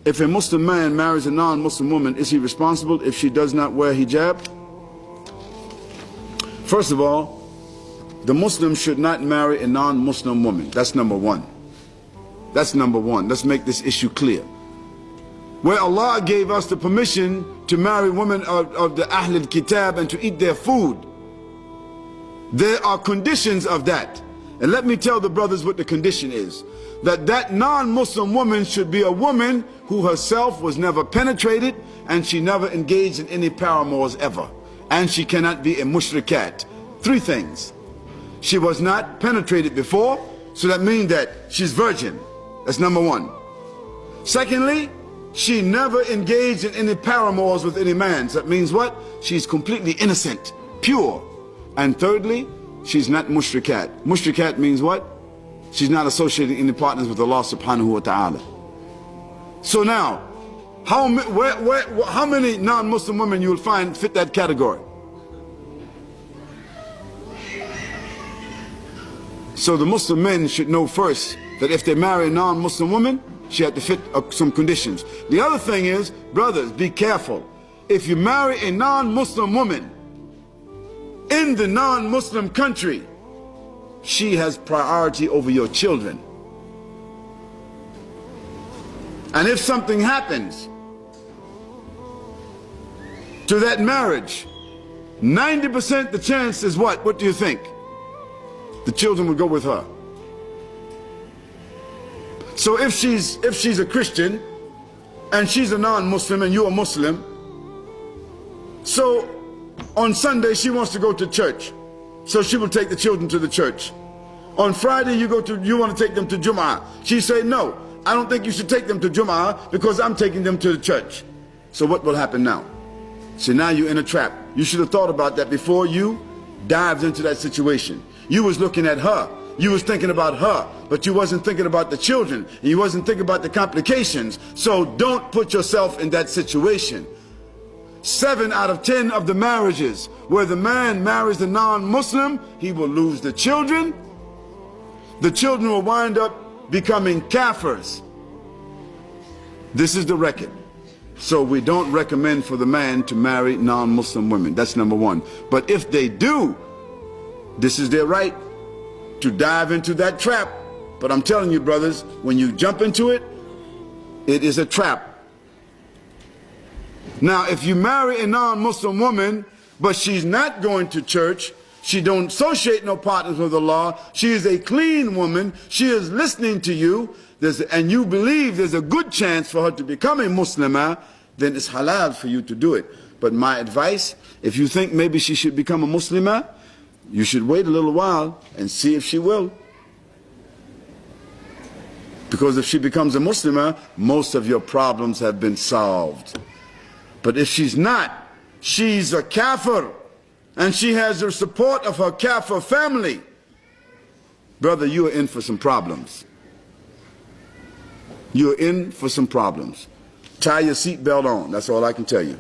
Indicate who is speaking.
Speaker 1: If a Muslim man marries a non-Muslim woman, is he responsible if she does not wear hijab? First of all, the Muslim should not marry a non-Muslim woman. That's number one. That's number one. Let's make this issue clear. Where Allah gave us the permission to marry women of the Ahl al-Kitab and to eat their food, there are conditions of that. And let me tell the brothers what the condition is. That non-Muslim woman should be a woman who herself was never penetrated and she never engaged in any paramours ever. And she cannot be a mushrikat. Three things. She was not penetrated before, so that means that she's virgin. That's number one. Secondly, she never engaged in any paramours with any man. So that means what? She's completely innocent, pure. And thirdly, she's not mushrikat. Mushrikat means what? She's not associating any partners with Allah subhanahu wa ta'ala. So now, how many non-Muslim women you will find fit that category? So the Muslim men should know first that if they marry a non-Muslim woman, she had to fit some conditions. The other thing is, brothers, be careful. If you marry a non-Muslim woman in the non-Muslim country, she has priority over your children. And if something happens to that marriage, 90% the chance is what? What do you think? The children will go with her. So if she's a Christian and she's a non-Muslim and you're a Muslim, so on Sunday she wants to go to church, so she will take the children to the church. On Friday you want to take them to Jum'ah. She say, no, I don't think you should take them to Jum'ah because I'm taking them to the church. So what will happen now? So now you're in a trap. You should have thought about that before you dived into that situation. You was looking at her. You was thinking about her, but you wasn't thinking about the children. And you wasn't thinking about the complications. So don't put yourself in that situation. 7 out of 10 of the marriages where the man marries the non-Muslim, he will lose the children. The children will wind up becoming kafirs. This is the record. So we don't recommend for the man to marry non-Muslim women. That's number one. But if they do, this is their right to dive into that trap. But I'm telling you, brothers, when you jump into it, it is a trap. Now, if you marry a non-Muslim woman, but she's not going to church, she don't associate no partners with Allah, she is a clean woman, she is listening to you, and you believe there's a good chance for her to become a Muslimah, then it's halal for you to do it. But my advice, if you think maybe she should become a Muslimah, you should wait a little while and see if she will. Because if she becomes a Muslimah, most of your problems have been solved. But if she's not, she's a kafir, and she has the support of her kafir family, brother, you are in for some problems. You're in for some problems. Tie your seatbelt on, that's all I can tell you.